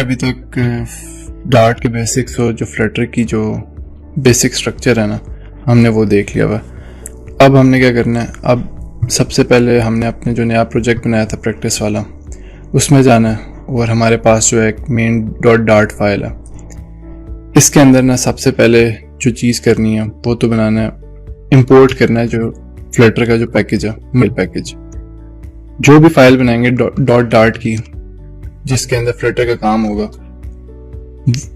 अभी तक डार्ट के बेसिक्स और जो फ्लटर की जो बेसिक स्ट्रक्चर है ना, हमने वो देख लिया हुआ। अब हमने क्या करना है, अब सबसे पहले हमने अपने जो नया प्रोजेक्ट बनाया था प्रैक्टिस वाला, उसमें जाना है और हमारे पास जो एक मेन डॉट डार्ट फाइल है, इसके अंदर ना सबसे पहले जो चीज़ करनी है वो तो बनाना है, इंपोर्ट करना है जो फ्लटर का जो पैकेज है, मेल पैकेज। जो भी फाइल बनाएंगे डॉट डार्ट की जिसके अंदर फ्लटर का काम होगा,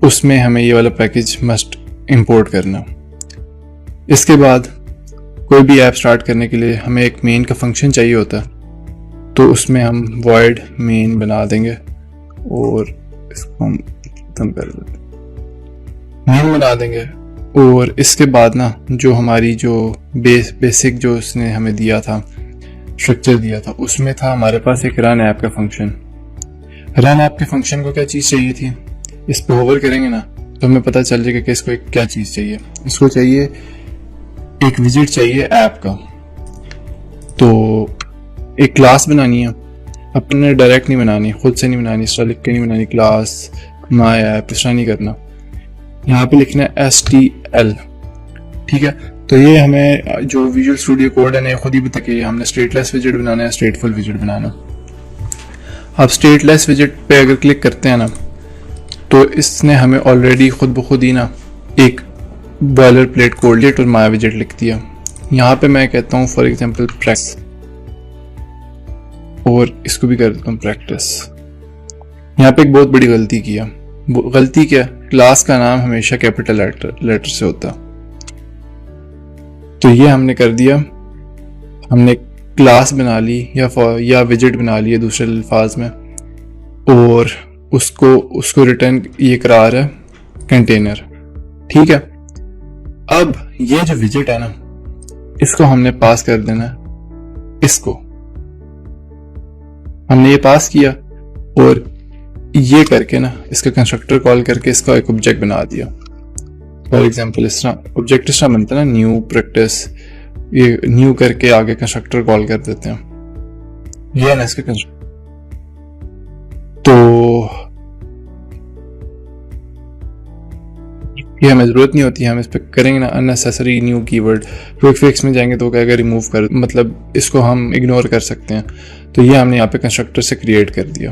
उसमें हमें ये वाला पैकेज मस्ट इंपोर्ट करना। इसके बाद कोई भी ऐप स्टार्ट करने के लिए हमें एक मेन का फंक्शन चाहिए होता है, तो उसमें हम void मेन बना देंगे और इसको हम खत्म कर देते मेन बना देंगे। और इसके बाद ना जो हमारी जो बेसिक जो उसने हमें दिया था, स्ट्रक्चर दिया था, उसमें था हमारे पास एक रन ऐप का फंक्शन। रन ऐप के फंक्शन को क्या चीज़ चाहिए थी, इस पर होवर करेंगे ना तो हमें पता चल जाएगा कि इसको एक क्या चीज़ चाहिए। इसको चाहिए एक विजिट चाहिए ऐप का। तो एक क्लास बनानी है, अपने डायरेक्ट नहीं बनानी, खुद से नहीं बनानी, इस तरह लिख के नहीं बनानी क्लास माय ऐप, इस तरह नहीं करना। यहाँ पे लिखना है STL, ठीक है। तो ये हमें जो विजुअल स्टूडियो कोड है ना, खुद ही बता के हमने स्टेटलेस विजिट बनाना है, स्टेटफुल विजिट बनाना। अब स्टेटलेस विजिट पे अगर क्लिक करते हैं ना, तो इसने हमें ऑलरेडी खुद ब खुद ही ना एक बॉयलर प्लेट कोड और माया विजिट लिख दिया। यहाँ पे मैं कहता हूँ फॉर एग्जांपल प्रैक्टिस, और इसको भी कर देता हूँ प्रैक्टिस। यहाँ पे एक बहुत बड़ी गलती किया। गलती क्या, क्लास का नाम हमेशा कैपिटल लेटर से होता। तो ये हमने कर दिया, हमने क्लास बना ली या विजिट बना ली है दूसरे अल्फाज में, और उसको रिटर्न ये करा रहा है कंटेनर, ठीक है। अब ये जो विजिट है ना, इसको हमने पास कर देना है, इसको हमने ये पास किया और ये करके ना इसका कंस्ट्रक्टर कॉल करके इसका एक ऑब्जेक्ट बना दिया। फॉर एग्जांपल इस तरह ऑब्जेक्ट इस तरह बनता है ना, न्यू प्रैक्टिस, ये न्यू करके आगे कंस्ट्रक्टर कॉल कर देते हैं, ये है ना इसके कंस्ट्रक्टर। तो ये हमें जरूरत नहीं होती है, हम इस पर करेंगे ना unnecessary new keyword. Quick fix में जाएंगे तो वो कहेगा रिमूव कर, मतलब इसको हम इग्नोर कर सकते हैं। तो ये हमने यहाँ पे कंस्ट्रक्टर से क्रिएट कर दिया।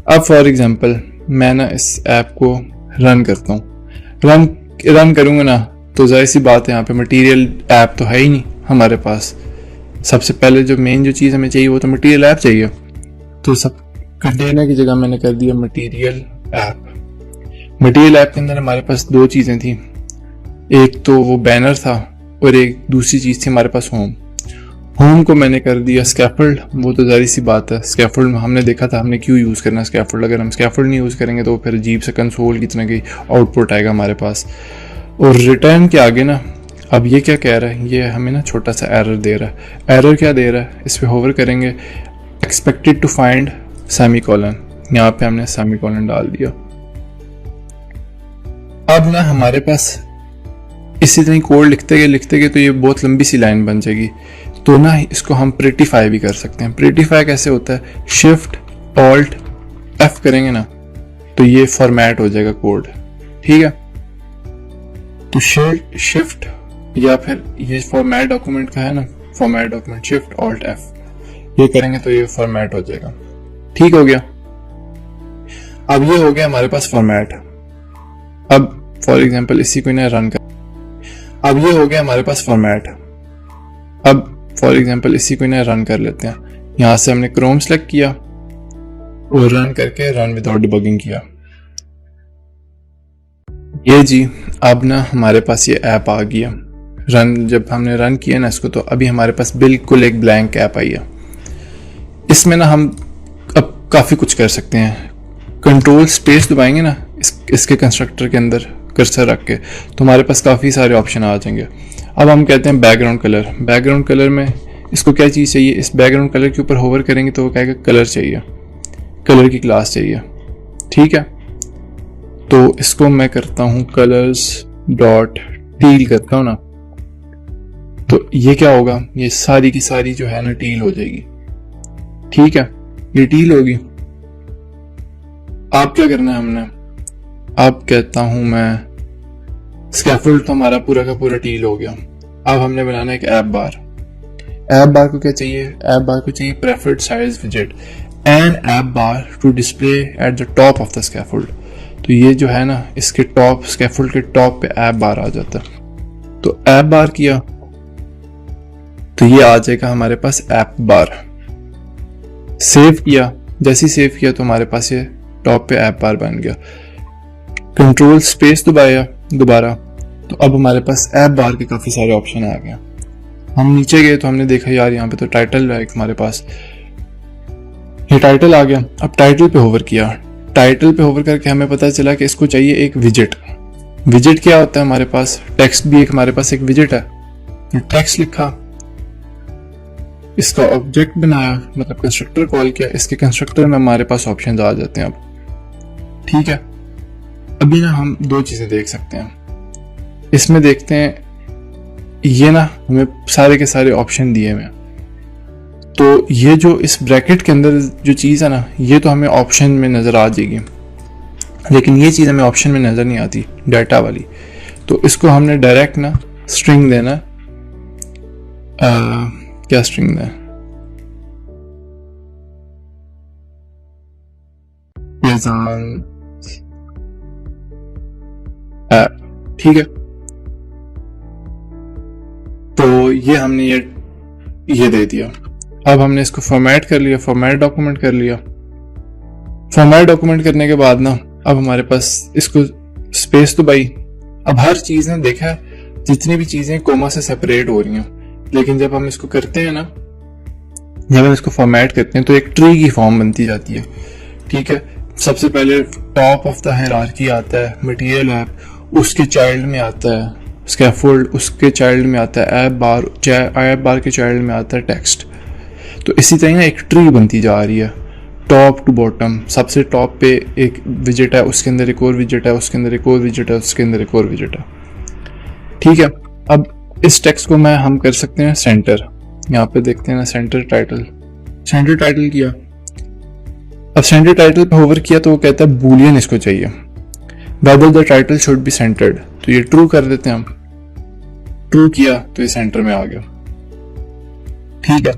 अब फॉर एग्जांपल मैं ना इस ऐप को रन करता हूँ, रन करूँगा ना तो जाहिर सी बात है यहाँ पे मटेरियल ऐप तो है ही नहीं हमारे पास। सबसे पहले जो मेन जो चीज़ हमें चाहिए वो तो मटेरियल ऐप चाहिए। तो सब कंटेनर की जगह मैंने कर दिया मटेरियल ऐप। मटेरियल ऐप के अंदर हमारे पास दो चीज़ें थी, एक तो वो बैनर था और एक दूसरी चीज़ थी हमारे पास होम को मैंने कर दिया स्कैफोल्ड। वो तो जाहिर सी बात है, स्कैफोल्ड हमने देखा था हमने क्यों यूज़ करना है स्कैफोल्ड। अगर हम स्कैफोल्ड नहीं यूज़ करेंगे तो फिर अजीब से कंसोल की तरह की आउटपुट आएगा हमारे पास। और रिटर्न के आगे ना, अब ये क्या कह रहा है, ये हमें ना छोटा सा एरर दे रहा है। एरर क्या दे रहा है, इस पर होवर करेंगे, एक्सपेक्टेड टू फाइंड सेमीकोलन, यहाँ पे हमने सेमीकोलन डाल दिया। अब ना हमारे पास इसी तरह कोड लिखते गए तो ये बहुत लंबी सी लाइन बन जाएगी। तो ना इसको हम प्रिटिफाई भी कर सकते हैं। प्रिटिफाई कैसे होता है, शिफ्ट ऑल्ट F करेंगे ना तो ये फॉर्मेट हो जाएगा कोड, ठीक है। तो शिफ्ट या फिर ये फॉर्मेट डॉक्यूमेंट का है ना, format document shift alt F ये करेंगे तो ये फॉर्मेट हो जाएगा, ठीक हो गया। अब ये हो गया हमारे पास फॉर्मेट। अब फॉर एग्जांपल इसी को ना रन कर, अब ये हो गया हमारे पास फॉर्मेट। अब फॉर एग्जांपल इसी को ना रन कर लेते हैं। यहां से हमने क्रोम सेलेक्ट किया और रन करके रन विदाउट डिबगिंग किया। ये जी अब ना हमारे पास ये ऐप आ गया। रन जब हमने रन किया ना इसको, तो अभी हमारे पास बिल्कुल एक ब्लैंक ऐप आई है। इसमें ना हम अब काफ़ी कुछ कर सकते हैं। कंट्रोल स्पेस दबाएंगे ना इसके कंस्ट्रक्टर के अंदर कर्सर रख के, तो हमारे पास काफ़ी सारे ऑप्शन आ जाएंगे। अब हम कहते हैं बैकग्राउंड कलर। बैकग्राउंड कलर में इसको क्या चीज़ चाहिए, इस बैकग्राउंड कलर के ऊपर होवर करेंगे तो वो कहेगा कलर चाहिए, कलर की क्लास चाहिए, ठीक है। तो इसको मैं करता हूँ कलर्स डॉट टील करता हूँ ना, तो ये क्या होगा, ये सारी की सारी जो है ना टील हो जाएगी, ठीक है। ये टील होगी। अब क्या करना है हमने, अब कहता हूं मैं, स्कैफोल्ड तो हमारा पूरा का पूरा डील हो गया। अब हमने बनाना है एक ऐप बार। ऐप बार को क्या चाहिए, ऐप बार को चाहिए प्रेफर्ड साइज विजेट and app bar to display at the top of the scaffold. तो ये जो है ना, इसके टॉप, स्कैफोल्ड के टॉप पे ऐप बार आ जाता है। तो ऐप बार किया तो ये आ जाएगा हमारे पास ऐप बार। सेव किया, जैसे ही सेव किया तो हमारे पास ये टॉप पे ऐप बार बन गया। कंट्रोल स्पेस दबाया दोबारा, तो अब हमारे पास ऐप बार के काफी सारे ऑप्शन आ गए। हम नीचे गए तो हमने देखा यार यहाँ पे तो टाइटल है हमारे पास, ये टाइटल आ गया। अब टाइटल पे होवर किया, टाइटल पे होवर करके हमें पता चला कि इसको चाहिए एक विजेट। विजेट क्या होता है हमारे पास, टेक्स्ट भी एक हमारे पास एक विजेट है। टेक्स्ट लिखा, इसका ऑब्जेक्ट बनाया, मतलब कंस्ट्रक्टर कॉल किया, इसके कंस्ट्रक्टर में हमारे पास ऑप्शन आ जाते हैं। अब ठीक है, अभी ना हम दो चीजें देख सकते हैं। इसमें देखते हैं, ये ना हमें सारे के सारे ऑप्शन दिए हुए हैं। तो ये जो इस ब्रैकेट के अंदर जो चीज़ है ना, ये तो हमें ऑप्शन में नज़र आ जाएगी, लेकिन ये चीज़ हमें ऑप्शन में नज़र नहीं आती, डाटा वाली। तो इसको हमने डायरेक्ट ना स्ट्रिंग देना, क्या स्ट्रिंग दें, ठीक है। तो ये हमने ये दे दिया। अब हमने इसको फॉर्मेट कर लिया, फॉर्मेट डॉक्यूमेंट कर लिया। फॉर्मेट डॉक्यूमेंट करने के बाद ना अब हमारे पास इसको स्पेस तो भाई, अब हर चीज ने देखा है, जितनी भी चीजें कोमा से सेपरेट हो रही हैं, लेकिन जब हम इसको करते हैं ना, जब हम इसको फॉर्मेट करते हैं तो एक ट्री की फॉर्म बनती जाती है। ठीक है, सबसे पहले टॉप ऑफ द हायरार्की आता है मटेरियल ऐप, उसके चाइल्ड में आता है स्कैफोल्ड, उसके चाइल्ड में आता है ऐप बार, ऐप बार के चाइल्ड में आता है टेक्स्ट। तो इसी तरह ना एक ट्री बनती जा रही है टॉप टू बॉटम। सबसे टॉप पे एक विजेट है, उसके अंदर एक और विजेट है, उसके अंदर एक और विजेट है, उसके अंदर एक और विजेट है। ठीक है, अब इस टेक्स्ट को हम कर सकते हैं सेंटर। यहाँ पे देखते हैं ना, सेंटर टाइटल, सेंटर टाइटल किया। अब सेंटर टाइटल पे होवर किया तो वो कहता है बूलियन इसको चाहिए, whether the title should be centred. तो ये ट्रू कर देते हैं हम, ट्रू किया तो ये सेंटर में आ गया। ठीक है,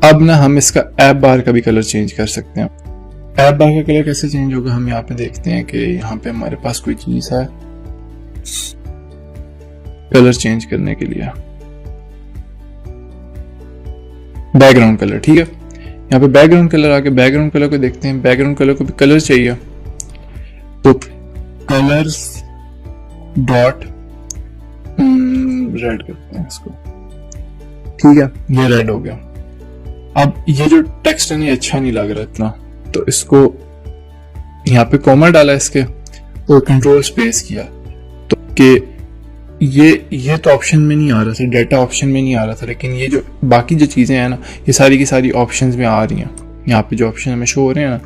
अब ना हम इसका ऐप बार का भी कलर चेंज कर सकते हैं। ऐप बार का कलर कैसे चेंज होगा, हम यहाँ पे देखते हैं कि यहाँ पे हमारे पास कोई चीज है कलर चेंज करने के लिए, बैकग्राउंड कलर। ठीक है, यहाँ पे बैकग्राउंड कलर आके बैकग्राउंड कलर को देखते हैं। बैकग्राउंड कलर को भी कलर चाहिए, तो कलर्स डॉट रेड करते हैं इसको। ठीक है, ये रेड हो गया। अब ये जो टेक्स्ट है ना, अच्छा नहीं लग रहा इतना, तो इसको यहाँ पे कॉमा डाला इसके और कंट्रोल स्पेस किया, तो कि ये तो ऑप्शन में नहीं आ रहा था, डाटा ऑप्शन में नहीं आ रहा था, लेकिन ये जो बाकी जो चीजें हैं ना, ये सारी की सारी ऑप्शंस में आ रही हैं। यहाँ पे जो ऑप्शन हमें शो हो रहे हैं ना,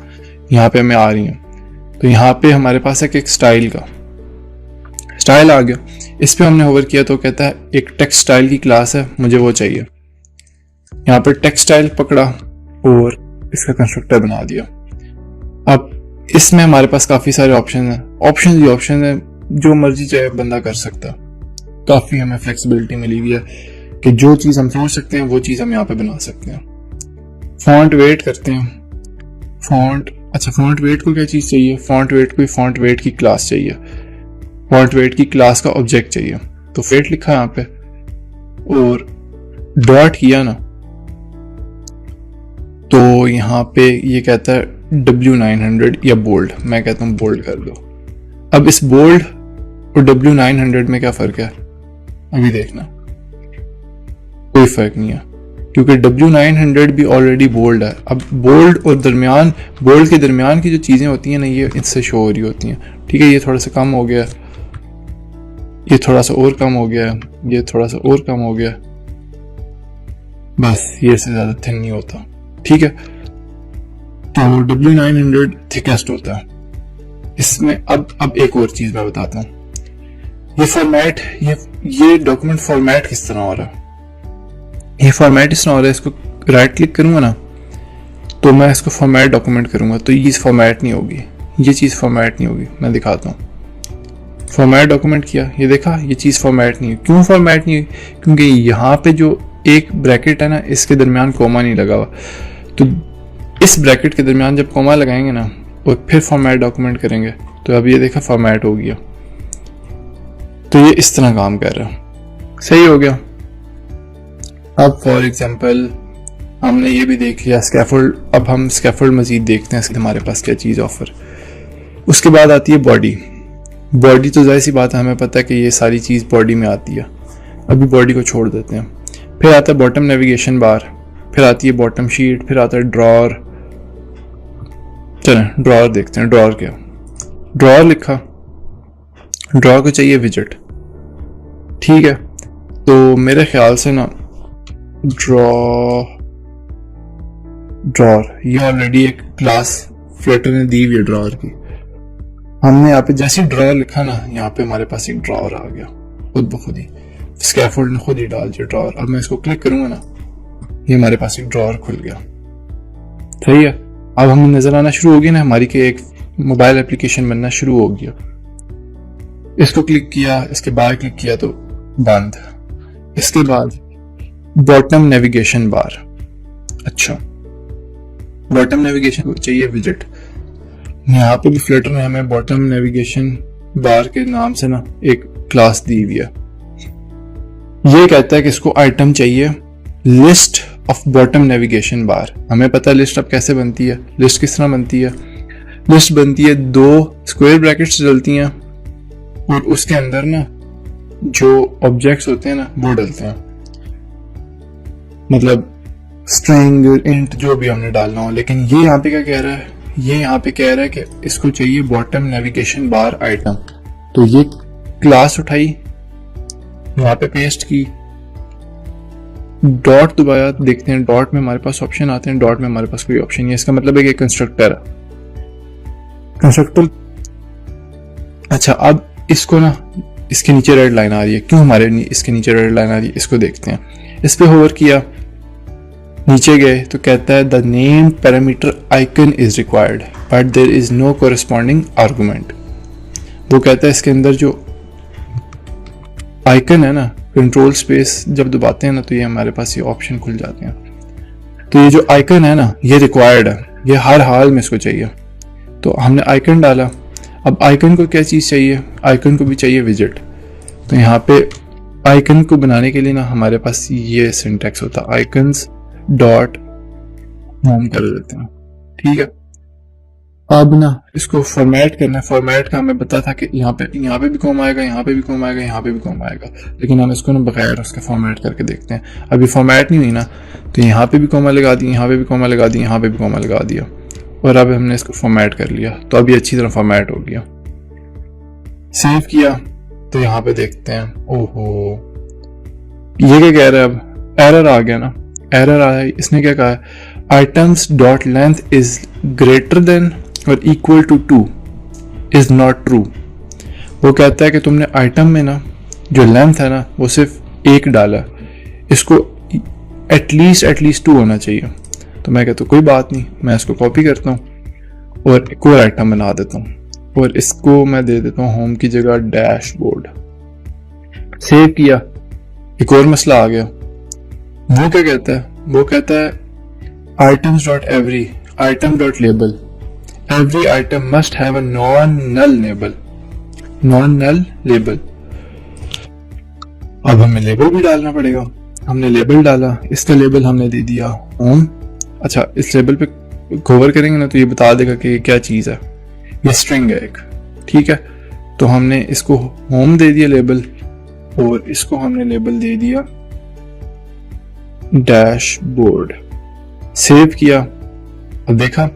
यहाँ पे हमें आ रही हैं। तो यहाँ पे हमारे पास एक स्टाइल का स्टाइल आ गया। इस पे हमने होवर किया तो कहता है एक टेक्स्ट स्टाइल की क्लास है, मुझे वो चाहिए। यहाँ पर टेक्स्ट स्टाइल पकड़ा और इसका कंस्ट्रक्टर बना दिया। अब इसमें हमारे पास काफी सारे ऑप्शन हैं, ऑप्शन है, जो मर्जी चाहे बंदा कर सकता है। काफी हमें फ्लेक्सिबिलिटी मिली हुई है कि जो चीज हम सोच सकते हैं वो चीज हम यहाँ पे बना सकते हैं। फॉन्ट वेट करते हैं, फॉन्ट, अच्छा फॉन्ट वेट को क्या चीज चाहिए, फॉन्ट वेट को फॉन्ट वेट की क्लास चाहिए, फॉन्ट वेट की क्लास का ऑब्जेक्ट चाहिए। तो वेट लिखा यहाँ पे और डॉट किया ना, तो यहाँ पे ये कहता है W900 या बोल्ड, मैं कहता हूँ बोल्ड कर दो। अब इस बोल्ड और W900 में क्या फर्क है, अभी देखना, कोई फर्क नहीं है, क्योंकि W900 भी ऑलरेडी बोल्ड है। अब बोल्ड और बोल्ड के दरमियान की जो चीजें होती हैं ना, ये इससे शो हो रही होती हैं। ठीक है, ये थोड़ा सा कम हो गया, ये थोड़ा सा और कम हो गया, ये थोड़ा सा और कम हो गया, बस ये से ज्यादा थिन नहीं होता। ठीक है, तो W900 थिकेस्ट होता है इसमें। अब एक और चीज मैं बताता हूँ, ये फॉर्मेट, ये डॉक्यूमेंट फॉर्मेट किस तरह हो रहा है। ये फॉर्मेट इस तरह हो रहा है, इसको राइट क्लिक करूंगा ना, तो मैं इसको फॉर्मेट डॉक्यूमेंट करूंगा तो ये फॉर्मेट नहीं होगी, ये चीज़ फॉर्मेट नहीं होगी। मैं दिखाता हूँ, फॉर्मेट डॉक्यूमेंट किया, ये देखा ये चीज़ फॉर्मेट नहीं हुई। क्यों फॉर्मेट नहीं हुई? क्योंकि यहाँ पे जो एक ब्रैकेट है ना, इसके दरमियान कोमा नहीं लगा हुआ। तो इस ब्रैकेट के दरमियान जब कोमा लगाएंगे ना और फिर फॉर्मेट डॉक्यूमेंट करेंगे, तो अब ये देखा फॉर्मेट हो गया। तो ये इस तरह काम कर रहा है, सही हो गया। अब फॉर एग्जांपल हमने ये भी देख लिया स्कैफोल्ड। अब हम स्कैफोल्ड मजीद देखते हैं हमारे पास क्या चीज़ ऑफर। उसके बाद आती है बॉडी। बॉडी तो जाहिर सी बात है, हमें पता है कि ये सारी चीज़ बॉडी में आती है। अभी बॉडी को छोड़ देते हैं। फिर आता है बॉटम नेविगेशन बार, फिर आती है बॉटम शीट, फिर आता है ड्रॉर। चलें ड्रॉर देखते हैं। ड्रॉर क्या? ड्रॉर लिखा, ड्रॉर को चाहिए विजेट, ठीक है। तो मेरे ख्याल से ना ड्रॉर ये ऑलरेडी एक क्लास फ्लटर ने दी हुई है ड्रॉर की। हमने यहाँ पे जैसे ड्रॉर लिखा ना, यहाँ पे हमारे पास एक ड्रॉर आ गया खुद ब खुद ही, स्कैफोल्ड ने खुद ही डाल दिया ड्रॉर। अब मैं इसको क्लिक करूंगा ना, ये हमारे पास एक ड्रॉर खुल गया, सही है। अब हमें नजर आना शुरू हो गई ना हमारी के एक मोबाइल एप्लीकेशन बनना शुरू हो गया। इसको क्लिक किया, इसके बाद क्लिक किया तो बंद। इसके बाद बॉटम नेविगेशन बार। अच्छा, बॉटम नेविगेशन को चाहिए विजेट। यहाँ पे भी फ्लटर ने हमें बॉटम नेविगेशन बार के नाम से ना एक क्लास दी हुई है। ये कहता है कि इसको आइटम चाहिए list of bottom navigation bar. हमें पता है लिस्ट अब कैसे बनती है। लिस्ट किस तरह बनती है? लिस्ट बनती है 2 स्क्वायर ब्रैकेट्स डलती हैं और उसके अंदर ना जो ऑब्जेक्ट्स होते हैं ना वो डलते हैं, मतलब स्ट्रिंग, इंट, जो भी हमने डालना हो। लेकिन ये यहाँ पे क्या कह रहा है? ये यहाँ पे कह रहा है कि इसको चाहिए बॉटम नेविगेशन बार आइटम। तो ये क्लास उठाई, यहाँ पे पेस्ट की, डॉट दबाया, देखते हैं डॉट में हमारे पास ऑप्शन आते हैं। डॉट में हमारे पास कोई ऑप्शन नहीं है। इसका मतलब है कि कंस्ट्रक्टर है, कंस्ट्रक्टर। अच्छा, अब इसको ना इसके नीचे रेड लाइन आ रही है। क्यों हमारे इसके नीचे रेड लाइन आ रही है? इसको देखते हैं। इस पे होवर किया, नीचे गए तो कहता है the name parameter icon is required but there is no corresponding argument. वो कहता है इसके अंदर जो आइकन है ना, कंट्रोल स्पेस जब दबाते हैं ना तो ये हमारे पास ये ऑप्शन खुल जाते हैं। तो ये जो आइकन है ना ये रिक्वायर्ड है, ये हर हाल में इसको चाहिए। तो हमने आइकन डाला। अब आइकन को क्या चीज़ चाहिए? आइकन को भी चाहिए विजेट। तो यहाँ पे आइकन को बनाने के लिए ना हमारे पास ये सिंटैक्स होता है, आइकन्स डॉट होम कर देते हैं, ठीक है। अब ना इसको फॉर्मेट करना है। फॉर्मेट का हमें पता था कि यहाँ पे भी कॉमा आएगा, यहाँ पे भी कॉमा आएगा, यहाँ पे भी कॉमा आएगा। लेकिन हम इसको ना बगैर उसके फॉर्मेट करके देखते हैं। अभी फॉर्मेट नहीं हुई ना, तो यहाँ पे भी कॉमा लगा दी, यहाँ पे भी कॉमा लगा दी, यहाँ पे भी कॉमा लगा दिया, और अब हमने इसको फॉर्मेट कर लिया। तो अभी अच्छी तरह फॉर्मेट हो गया। सेव किया तो यहाँ पे देखते हैं, ओहो ये क्या कह रहा है? अब एरर आ गया ना, एरर आया। इसने क्या कहा है? Items dot length is greater than और equal to 2 is not true. वो कहता है कि तुमने आइटम में ना जो लेंथ है ना वो सिर्फ 1 डाला, इसको एटलीस्ट 2 होना चाहिए। तो मैं कहता हूँ कोई बात नहीं, मैं इसको कॉपी करता हूँ और एक और आइटम बना देता हूँ और इसको मैं दे देता हूँ होम की जगह डैशबोर्ड। सेव किया, एक और मसला आ गया। वो क्या कहता है? वो कहता है items dot every item dot label every item must have a non null label. अब हमें लेबल भी डालना पड़ेगा। हमने लेबल डाला, इसका लेबल हमने दे दिया होम। अच्छा, इस लेबल पे कवर करेंगे ना तो ये बता देगा कि ये क्या चीज है। ये स्ट्रिंग है एक, ठीक है। तो हमने इसको होम दे दिया लेबल और इसको हमने लेबल दे दिया डैशबोर्ड। सेव किया, अब देखा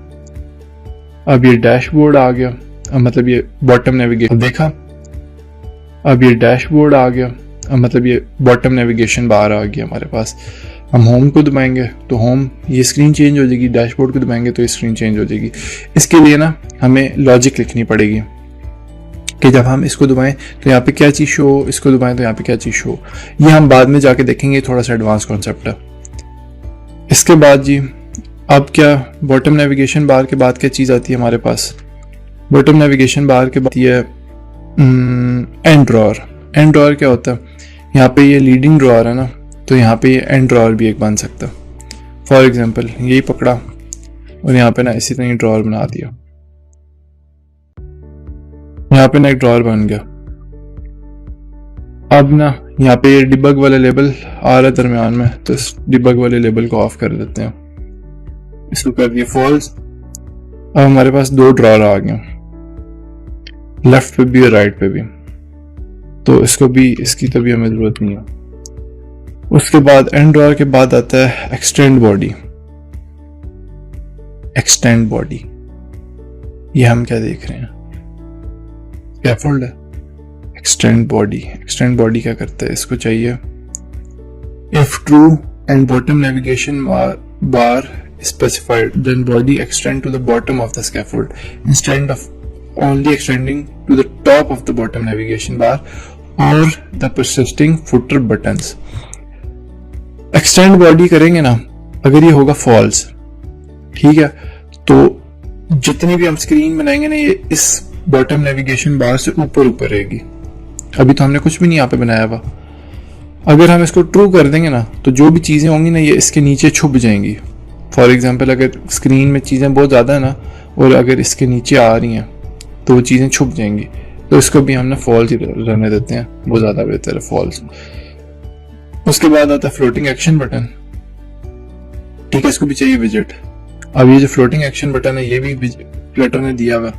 अब ये डैशबोर्ड आ गया, मतलब ये बॉटम नेविगेशन। देखा अब ये डैशबोर्ड आ गया, मतलब ये बॉटम नेविगेशन बार आ गया हमारे पास। हम होम को दबाएंगे तो होम ये स्क्रीन चेंज हो जाएगी, डैशबोर्ड को दबाएंगे तो ये स्क्रीन चेंज हो जाएगी। इसके लिए ना हमें लॉजिक लिखनी पड़ेगी कि जब हम इसको दबाएं तो यहाँ पे क्या चीज़ शो, इसको दबाएं तो यहाँ पे क्या चीज़ शो। ये हम बाद में जाके देखेंगे, थोड़ा सा एडवांस कॉन्सेप्ट है। इसके बाद जी अब क्या बॉटम नेविगेशन बार के बाद क्या चीज़ आती है हमारे पास? बॉटम नेविगेशन बार के बाद ये एंड ड्रॉअर। एंड ड्रॉअर क्या होता है, यहाँ पे ये लीडिंग ड्रॉअर है ना, तो यहाँ पे ये एंड ड्रॉअर भी एक बन सकता है। फॉर एग्जांपल यही पकड़ा और यहाँ पे ना इसी तरह ड्रॉअर बना दिया, यहाँ पे ना एक ड्रॉअर बन गया। अब ना यहाँ पे ये डिबग वाला लेबल आ रहा है दरमियान में, तो इस डिबग वाले लेबल को ऑफ कर देते हैं, इसको कर दिया फॉल्स। अब हमारे पास 2 ड्रॉअर आ गए, लेफ्ट पे भी और राइट पे भी, तो इसको भी, इसकी तो भी हमें जरूरत नहीं है। उसके बाद एंड ड्रॉअर के बाद आता है एक्सटेंड बॉडी। एक्सटेंड बॉडी ये हम क्या देख रहे हैं, स्कैफोल्ड है। एक्सटेंड बॉडी, एक्सटेंड बॉडी क्या करता है, इसको चाहिए if true and bottom navigation bar specified, then body extend to the bottom of the scaffold instead of only extending to the top of the bottom navigation bar or the persisting footer buttons. extend body करेंगे ना, अगर ये होगा false, ठीक है, तो जितनी भी हम स्क्रीन बनाएंगे ना, ये इस bottom navigation bar से ऊपर ऊपर रहेगी। अभी तो हमने कुछ भी नहीं यहाँ पे बनाया हुआ। अगर हम इसको true कर देंगे ना, तो जो भी चीजें होंगी ना, ये इसके नीचे छुप जाएंगी। फॉर एग्जाम्पल अगर स्क्रीन में चीज़ें बहुत ज़्यादा है ना, और अगर इसके नीचे आ रही हैं तो वो चीज़ें छुप जाएंगी, तो इसको भी हमने फॉल्स ही रहने देते हैं, वो ज़्यादा बेहतर है, फॉल्स। उसके बाद आता है फ्लोटिंग एक्शन बटन, ठीक है, इसको भी चाहिए विजिट। अब ये जो फ्लोटिंग एक्शन बटन है, ये भी फ्लटर ने दिया हुआ,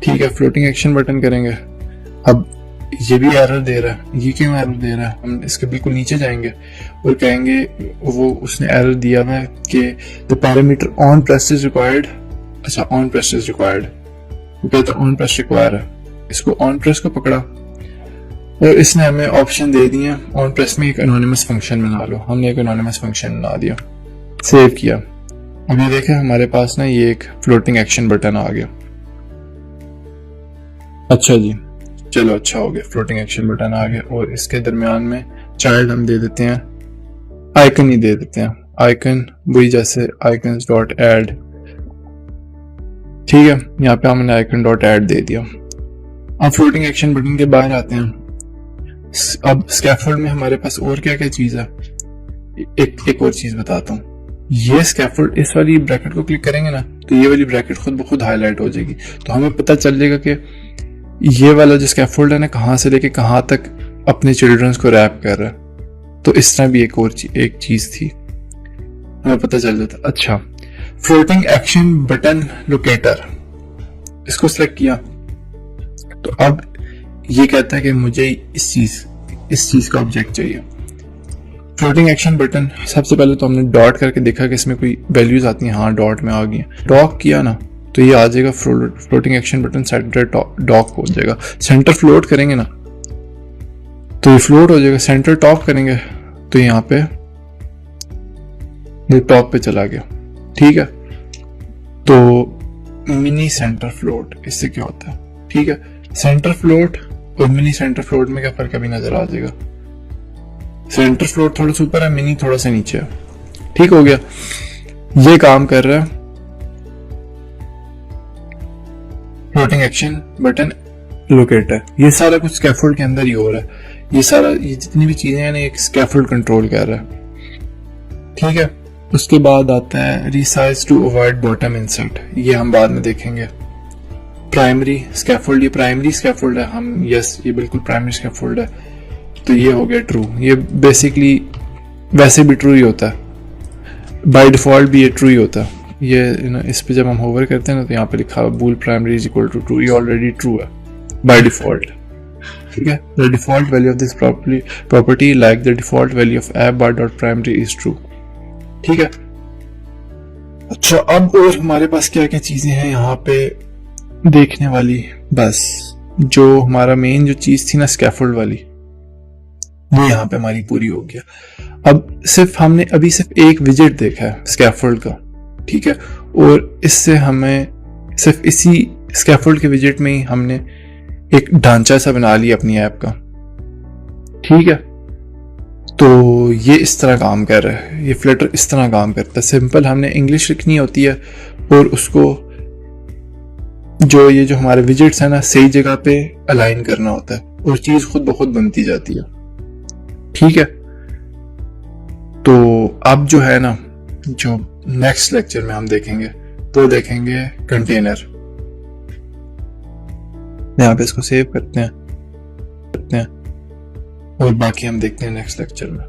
ठीक है। फ्लोटिंग एक्शन बटन करेंगे, अब ये भी एरर दे रहा है, ये क्यों एरर दे रहा है, हम इसके बिल्कुल नीचे जाएंगे और कहेंगे, वो उसने एरर दिया हुआ है कि the parameter on press is required. अच्छा, ऑन प्रेस इज रिक्वायर्ड, वो कहता है ऑन प्रेस रिक्वायर है। इसको ऑन प्रेस को पकड़ा और इसने हमें ऑप्शन दे दिए, ऑन प्रेस में एक एनोनिमस फंक्शन बना लो। हमने एक एनोनिमस फंक्शन बना दिया, सेव किया। अब ये देखें हमारे पास ना ये एक फ्लोटिंग एक्शन बटन आ गया। अच्छा जी, चलो अच्छा हो गया, फ्लोटिंग एक्शन बटन आ गया। और इसके दरमियान में चाइल्ड हम दे देते हैं, आइकन ही दे देते हैं, आइकन वही जैसे आइकन्स डॉट एड, ठीक है। यहाँ पे हमने आइकन डॉट एड दे दिया। अब फ्लोटिंग एक्शन बटन के बाहर आते हैं। अब स्कैफोल्ड में हमारे पास और क्या क्या चीज है, एक और चीज बताता हूँ। ये स्कैफोल्ड, इस वाली ब्रैकेट को क्लिक करेंगे ना, तो ये वाली ब्रैकेट खुद ब खुद हाईलाइट हो जाएगी, तो हमें पता चल जाएगा कि ये वाला जो स्कैफोल्ड है ना, कहाँ से लेके कहाँ तक अपने चिल्ड्रंस को रैप कर रहा है। तो इस तरह भी एक चीज थी, हमें पता चल जाता। अच्छा, फ्लोटिंग एक्शन बटन लोकेटर, इसको सिलेक्ट किया, तो अब ये कहता है कि मुझे इस चीज का ऑब्जेक्ट चाहिए। फ्लोटिंग एक्शन बटन, सबसे पहले तो हमने डॉट करके देखा कि इसमें कोई वैल्यूज आती हैं, हाँ डॉट में आ गई। डॉक किया ना, तो ये आ जाएगा floating action button centre dock हो जाएगा। सेंटर फ्लोट करेंगे ना, तो ये फ्लोट हो जाएगा। सेंटर टॉप करेंगे तो यहाँ पे ये टॉप पे चला गया, ठीक है। तो मिनी सेंटर फ्लोट, इससे क्या होता है, ठीक है। सेंटर फ्लोट और मिनी सेंटर फ्लोट में क्या फर्क अभी नजर आ जाएगा। सेंटर फ्लोट थोड़ा सा ऊपर है, मिनी थोड़ा सा नीचे है, ठीक हो गया। ये काम कर रहा है फ्लोटिंग एक्शन बटन लोकेटर। ये सारा कुछ स्कैफोल्ड के अंदर ही हो रहा है। ये जितनी भी चीजें हैं ना, एक स्कैफोल्ड कंट्रोल कर रहा है, ठीक है। उसके बाद आता है resize to avoid bottom insert, ये हम बाद में देखेंगे। प्राइमरी स्कैफोल्ड, ये प्राइमरी स्कैफोल्ड है, हम यस ये बिल्कुल प्राइमरी स्कैफोल्ड है, तो ये हो गया ट्रू। ये बेसिकली वैसे भी ट्रू ही होता है, बाय डिफॉल्ट भी ये ट्रू ही होता है। ये इस पे जब हम होवर करते हैं ना, तो यहाँ पे लिखा हुआ bool primary is equal to true, ये ऑलरेडी ट्रू है बाय डिफॉल्ट, ठीक है। The default value of this property like the default value of app bar dot primary is true, ठीक है। अच्छा, अब और हमारे पास क्या क्या चीजें हैं यहाँ पे देखने वाली। बस जो हमारा मेन जो चीज थी ना स्कैफोल्ड वाली, वो यहाँ पे हमारी पूरी हो गया। अब हमने अभी सिर्फ एक विजिट देखा है स्कैफोल्ड का, ठीक है। और इससे हमें सिर्फ इसी स्कैफोल्ड के विजिट में ही हमने एक ढांचा सा बना लिया अपनी ऐप का, ठीक है। तो ये इस तरह काम कर रहा है, ये फ्लटर इस तरह काम करता है। सिंपल हमने इंग्लिश लिखनी होती है और उसको जो ये जो हमारे विजिट्स है ना सही जगह पे अलाइन करना होता है और चीज खुद ब खुद बनती जाती है। ठीक है, तो अब जो है ना, जो नेक्स्ट लेक्चर में हम देखेंगे वो देखेंगे कंटेनर। यहाँ पे इसको सेव करते हैं और बाकी हम देखते हैं नेक्स्ट लेक्चर में।